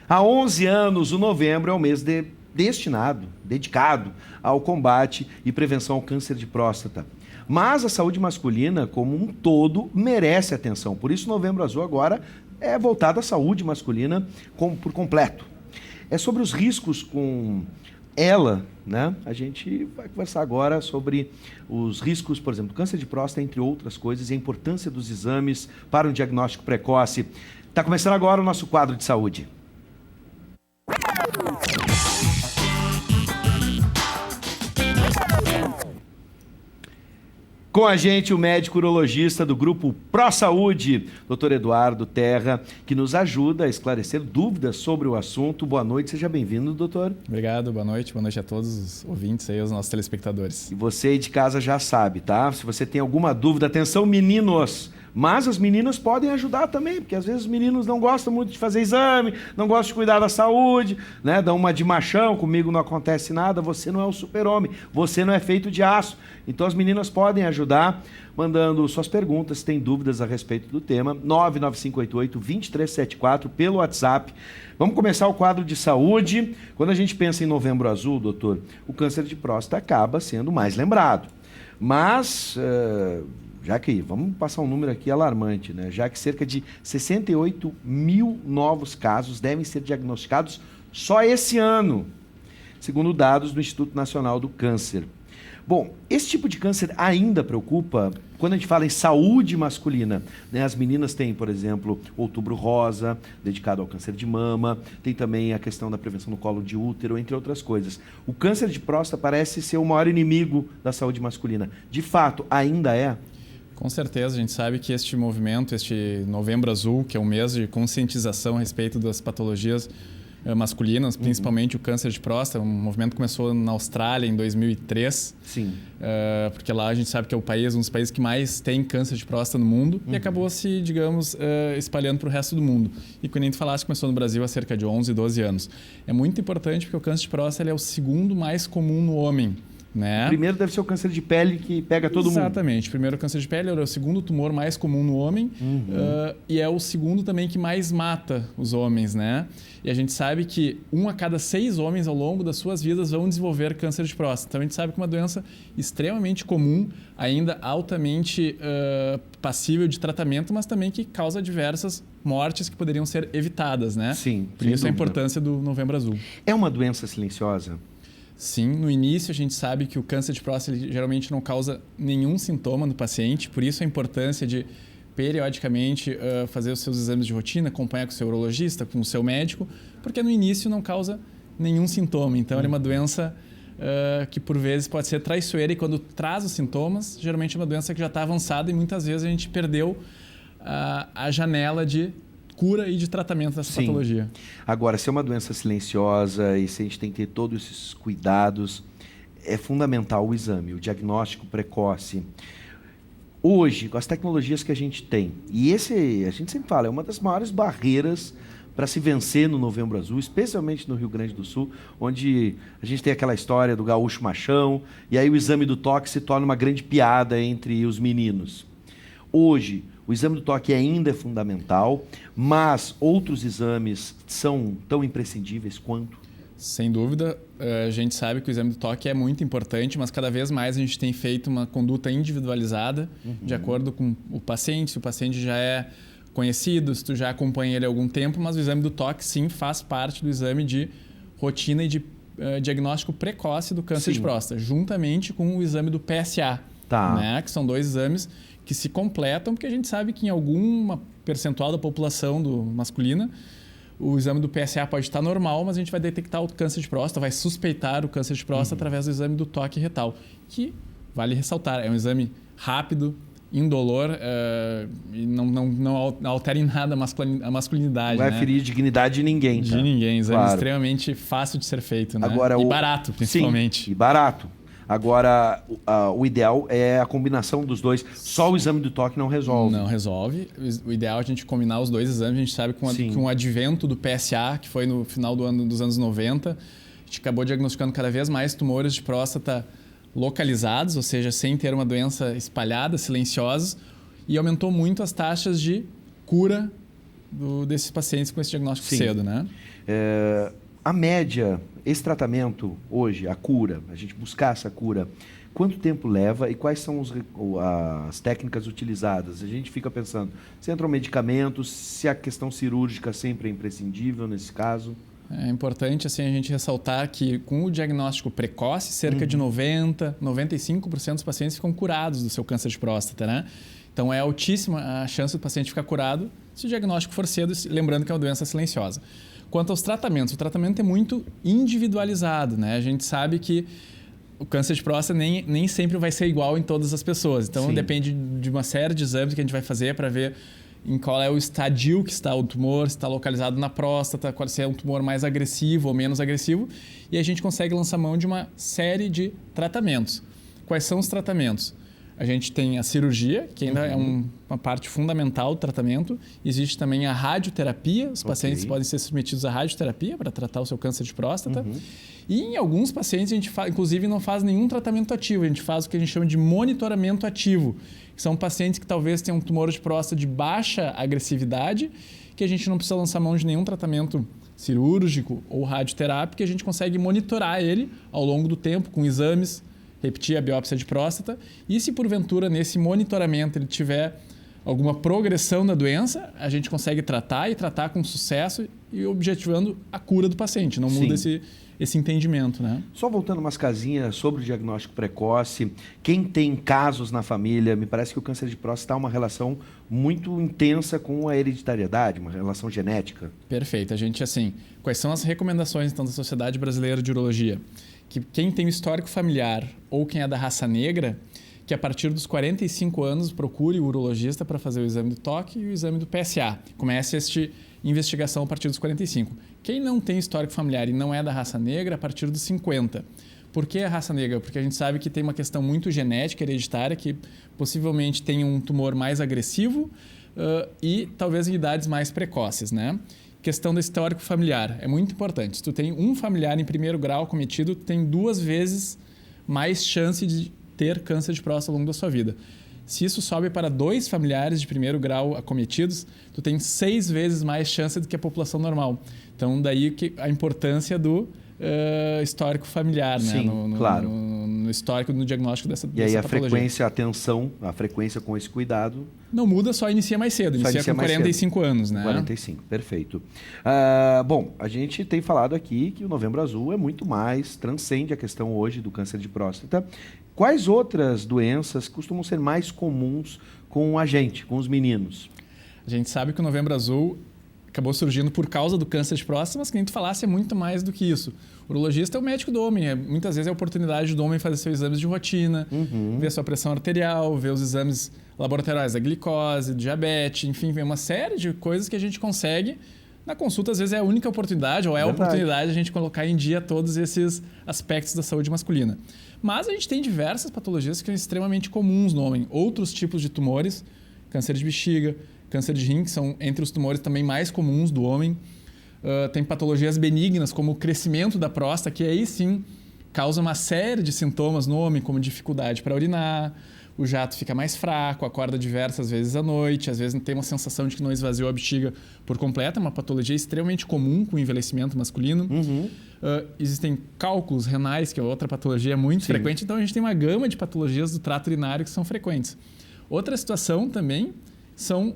Há 11 anos, o novembro é o mês dedicado ao combate e prevenção ao câncer de próstata. Mas a saúde masculina, como um todo, merece atenção. Por isso, Novembro Azul agora é voltado à saúde masculina por completo. É sobre os riscos com ela, né? A gente vai conversar agora sobre os riscos, por exemplo, do câncer de próstata, entre outras coisas, e a importância dos exames para um diagnóstico precoce. Está começando agora o nosso quadro de saúde. Com a gente, o médico urologista do grupo ProSaúde, Dr. Eduardo Terra, que nos ajuda a esclarecer dúvidas sobre o assunto. Boa noite, seja bem-vindo, doutor. Obrigado, boa noite a todos os ouvintes aí, os nossos telespectadores. E você aí de casa já sabe, tá? Se você tem alguma dúvida, atenção, meninos! Mas as meninas podem ajudar também, porque às vezes os meninos não gostam muito de fazer exame, não gostam de cuidar da saúde, né? Dão uma de machão, comigo não acontece nada, você não é o super-homem, você não é feito de aço. Então as meninas podem ajudar, mandando suas perguntas, se tem dúvidas a respeito do tema, 99588-2374 pelo WhatsApp. Vamos começar o quadro de saúde. Quando a gente pensa em Novembro Azul, doutor, o câncer de próstata acaba sendo mais lembrado. Mas... já que, vamos passar um número aqui alarmante, né? Já que cerca de 68 mil novos casos devem ser diagnosticados só esse ano, segundo dados do Instituto Nacional do Câncer. Bom, esse tipo de câncer ainda preocupa quando a gente fala em saúde masculina, né? As meninas têm, por exemplo, Outubro Rosa, dedicado ao câncer de mama, tem também a questão da prevenção do colo de útero, entre outras coisas. O câncer de próstata parece ser o maior inimigo da saúde masculina. De fato, ainda é? Com certeza, a gente sabe que este movimento, este Novembro Azul, que é um mês de conscientização a respeito das patologias masculinas, principalmente o câncer de próstata, um movimento que começou na Austrália em 2003. Sim. Porque lá a gente sabe que é um dos países que mais tem câncer de próstata no mundo e acabou se, digamos, espalhando para o resto do mundo. E quando a gente falasse, começou no Brasil há cerca de 11, 12 anos. É muito importante porque o câncer de próstata ele é o segundo mais comum no homem. Né? Primeiro deve ser o câncer de pele que pega todo mundo. Exatamente. Primeiro o câncer de pele é o segundo tumor mais comum no homem e é o segundo também que mais mata os homens, né? E a gente sabe que 1 a cada 6 homens ao longo das suas vidas vão desenvolver câncer de próstata. Então a gente sabe que é uma doença extremamente comum, ainda altamente passível de tratamento, mas também que causa diversas mortes que poderiam ser evitadas, né? Sim. Por isso a importância do Novembro Azul. É uma doença silenciosa? Sim, no início a gente sabe que o câncer de próstata geralmente não causa nenhum sintoma no paciente, por isso a importância de periodicamente fazer os seus exames de rotina, acompanhar com o seu urologista, com o seu médico, porque no início não causa nenhum sintoma. Então, é uma doença que por vezes pode ser traiçoeira e quando traz os sintomas, geralmente é uma doença que já está avançada e muitas vezes a gente perdeu a janela de cura e de tratamento dessa patologia. Agora, se é uma doença silenciosa e se a gente tem que ter todos esses cuidados, é fundamental o exame, o diagnóstico precoce. Hoje, com as tecnologias que a gente tem, e a gente sempre fala, é uma das maiores barreiras para se vencer no Novembro Azul, especialmente no Rio Grande do Sul, onde a gente tem aquela história do gaúcho machão, e aí o exame do toque se torna uma grande piada entre os meninos. Hoje, o exame do toque ainda é fundamental, mas outros exames são tão imprescindíveis quanto? Sem dúvida, a gente sabe que o exame do toque é muito importante, mas cada vez mais a gente tem feito uma conduta individualizada, de acordo com o paciente, se o paciente já é conhecido, se tu já acompanha ele há algum tempo, mas o exame do toque sim faz parte do exame de rotina e de diagnóstico precoce do câncer de próstata, juntamente com o exame do PSA, né? Que são 2 exames que se completam, porque a gente sabe que em alguma percentual da população masculina, o exame do PSA pode estar normal, mas a gente vai detectar o câncer de próstata, vai suspeitar o câncer de próstata através do exame do toque retal, que, vale ressaltar, é um exame rápido, indolor e não altera em nada a masculinidade. Não vai ferir dignidade de ninguém. De ninguém, exame extremamente fácil de ser feito, né? Agora, e barato, principalmente. Sim, e barato. Agora, o ideal é a combinação dos dois. Só o exame do toque não resolve. Não resolve. O ideal é a gente combinar os 2 exames. A gente sabe que com o advento do PSA, que foi no final dos anos 90, a gente acabou diagnosticando cada vez mais tumores de próstata localizados, ou seja, sem ter uma doença espalhada, silenciosa, e aumentou muito as taxas de cura desses pacientes com esse diagnóstico Sim. cedo, né? A média, esse tratamento hoje, a cura, a gente buscar essa cura, quanto tempo leva e quais são as técnicas utilizadas? A gente fica pensando, se entram medicamentos, se a questão cirúrgica sempre é imprescindível nesse caso? É importante assim, a gente ressaltar que com o diagnóstico precoce, cerca de 95% dos pacientes ficam curados do seu câncer de próstata, né? Então é altíssima a chance do paciente ficar curado se o diagnóstico for cedo, lembrando que é uma doença silenciosa. Quanto aos tratamentos, o tratamento é muito individualizado, né? A gente sabe que o câncer de próstata nem sempre vai ser igual em todas as pessoas. Então depende de uma série de exames que a gente vai fazer para ver em qual é o estadio que está o tumor, se está localizado na próstata, se é um tumor mais agressivo ou menos agressivo. E a gente consegue lançar mão de uma série de tratamentos. Quais são os tratamentos? A gente tem a cirurgia, que ainda é uma parte fundamental do tratamento. Existe também a radioterapia. Os pacientes podem ser submetidos à radioterapia para tratar o seu câncer de próstata. E em alguns pacientes, a gente inclusive não faz nenhum tratamento ativo. A gente faz o que a gente chama de monitoramento ativo. Que são pacientes que talvez tenham um tumor de próstata de baixa agressividade, que a gente não precisa lançar mão de nenhum tratamento cirúrgico ou radioterápico, que a gente consegue monitorar ele ao longo do tempo com exames, repetir a biópsia de próstata. E se porventura nesse monitoramento ele tiver alguma progressão da doença, a gente consegue tratar e tratar com sucesso e objetivando a cura do paciente. Não muda esse entendimento, né? Só voltando umas casinhas sobre o diagnóstico precoce, quem tem casos na família, me parece que o câncer de próstata está uma relação muito intensa com a hereditariedade, uma relação genética. Perfeito. A gente, assim, quais são as recomendações então da Sociedade Brasileira de Urologia? Que quem tem o histórico familiar ou quem é da raça negra, que a partir dos 45 anos procure o urologista para fazer o exame do toque e o exame do PSA. Comece esta investigação a partir dos 45. Quem não tem histórico familiar e não é da raça negra, a partir dos 50. Por que a raça negra? Porque a gente sabe que tem uma questão muito genética, hereditária, que possivelmente tem um tumor mais agressivo e talvez em idades mais precoces, né? Questão do histórico familiar é muito importante. Se tu tem um familiar em primeiro grau acometido, tu tem 2 vezes mais chance de ter câncer de próstata ao longo da sua vida. Se isso sobe para 2 familiares de primeiro grau acometidos, tu tem 6 vezes mais chance do que a população normal. Então, daí que a importância do histórico familiar, né? Sim, claro. No histórico, no diagnóstico dessa patologia. E aí a frequência, a atenção, a frequência com esse cuidado... Não muda, só inicia mais cedo. Inicia com 45 anos, né? 45, perfeito. Bom, a gente tem falado aqui que o Novembro Azul é muito mais, transcende a questão hoje do câncer de próstata. Quais outras doenças costumam ser mais comuns com a gente, com os meninos? A gente sabe que o Novembro Azul acabou surgindo por causa do câncer de próstata, mas que a gente falasse é muito mais do que isso. O urologista é o médico do homem, muitas vezes é a oportunidade do homem fazer seus exames de rotina, ver sua pressão arterial, ver os exames laboratoriais da glicose, do diabetes, enfim, ver uma série de coisas que a gente consegue. Na consulta, às vezes, é a única oportunidade, ou é a oportunidade de a gente colocar em dia todos esses aspectos da saúde masculina. Mas a gente tem diversas patologias que são extremamente comuns no homem. Outros tipos de tumores, câncer de bexiga, câncer de rim, que são entre os tumores também mais comuns do homem. Tem patologias benignas, como o crescimento da próstata, que aí sim causa uma série de sintomas no homem, como dificuldade para urinar, o jato fica mais fraco, acorda diversas vezes à noite, às vezes tem uma sensação de que não esvaziou a bexiga por completo, é uma patologia extremamente comum com o envelhecimento masculino. Existem cálculos renais, que é outra patologia muito frequente, então a gente tem uma gama de patologias do trato urinário que são frequentes. Outra situação também são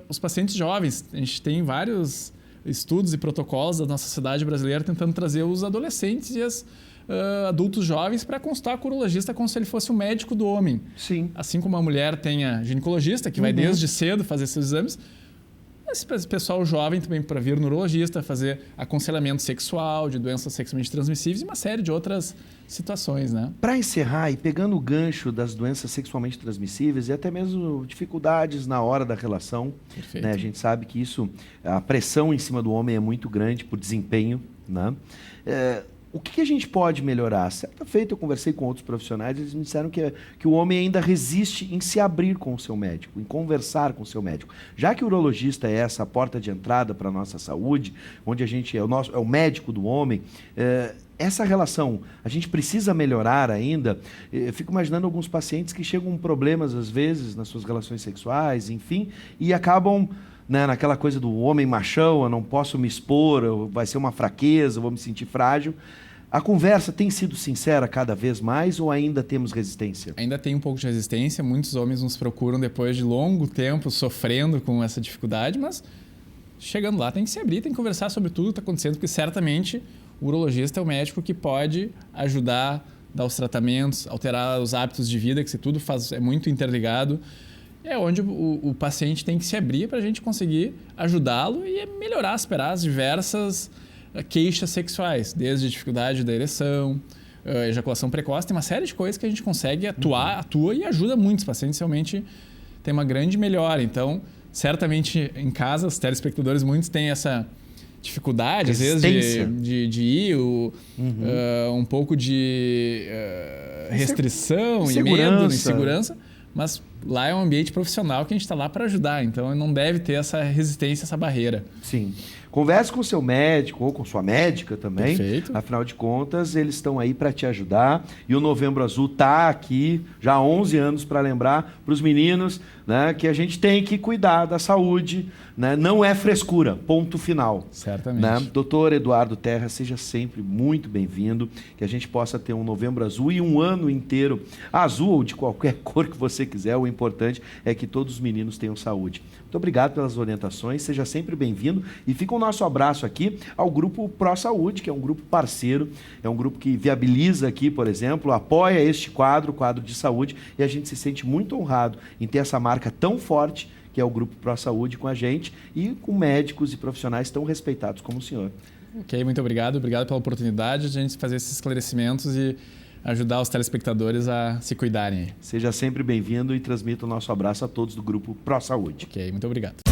os pacientes jovens. A gente tem vários estudos e protocolos da nossa sociedade brasileira tentando trazer os adolescentes e os adultos jovens para consultar com o urologista como se ele fosse o médico do homem. Sim. Assim como a mulher tem a ginecologista, que vai desde cedo fazer seus exames, esse pessoal jovem também para vir no urologista, fazer aconselhamento sexual, de doenças sexualmente transmissíveis e uma série de outras situações, né? Para encerrar, e pegando o gancho das doenças sexualmente transmissíveis e até mesmo dificuldades na hora da relação, né? A gente sabe que isso, a pressão em cima do homem é muito grande por desempenho, né? O que a gente pode melhorar? Certa feita eu conversei com outros profissionais, eles me disseram que o homem ainda resiste em se abrir com o seu médico, em conversar com o seu médico. Já que o urologista é essa porta de entrada para a nossa saúde, onde a gente é o médico do homem, essa relação, a gente precisa melhorar ainda. Eu fico imaginando alguns pacientes que chegam com problemas, às vezes, nas suas relações sexuais, enfim, e acabam né, naquela coisa do homem machão, eu não posso me expor, vai ser uma fraqueza, eu vou me sentir frágil. A conversa tem sido sincera cada vez mais ou ainda temos resistência? Ainda tem um pouco de resistência. Muitos homens nos procuram depois de longo tempo sofrendo com essa dificuldade, mas chegando lá tem que se abrir, tem que conversar sobre tudo que está acontecendo, porque certamente o urologista é o médico que pode ajudar, dar os tratamentos, alterar os hábitos de vida, que se tudo é muito interligado. É onde o paciente tem que se abrir para a gente conseguir ajudá-lo e melhorar, superar as diversas queixas sexuais, desde dificuldade da ereção, ejaculação precoce, tem uma série de coisas que a gente consegue atua e ajuda muitos pacientes, realmente tem uma grande melhora. Então, certamente em casa, os telespectadores, muitos têm essa dificuldade, às vezes, de ir, um pouco de restrição e medo, insegurança, mas lá é um ambiente profissional que a gente está lá para ajudar, então não deve ter essa resistência, essa barreira. Sim. Converse com o seu médico ou com sua médica também. Perfeito. Afinal de contas, eles estão aí para te ajudar. E o Novembro Azul está aqui já há 11 anos para lembrar para os meninos, né, que a gente tem que cuidar da saúde. Né? Não é frescura, ponto final. Certamente. Né? Doutor Eduardo Terra, seja sempre muito bem-vindo. Que a gente possa ter um Novembro Azul e um ano inteiro azul ou de qualquer cor que você quiser. O importante é que todos os meninos tenham saúde. Muito obrigado pelas orientações, seja sempre bem-vindo. E fica o nosso abraço aqui ao Grupo Pro Saúde, que é um grupo parceiro, é um grupo que viabiliza aqui, por exemplo, apoia este quadro, o quadro de saúde, e a gente se sente muito honrado em ter essa marca tão forte, que é o Grupo Pro Saúde, com a gente e com médicos e profissionais tão respeitados como o senhor. Ok, muito obrigado. Obrigado pela oportunidade de a gente fazer esses esclarecimentos e ajudar os telespectadores a se cuidarem. Seja sempre bem-vindo e transmita o nosso abraço a todos do Grupo Pro Saúde. Ok, muito obrigado.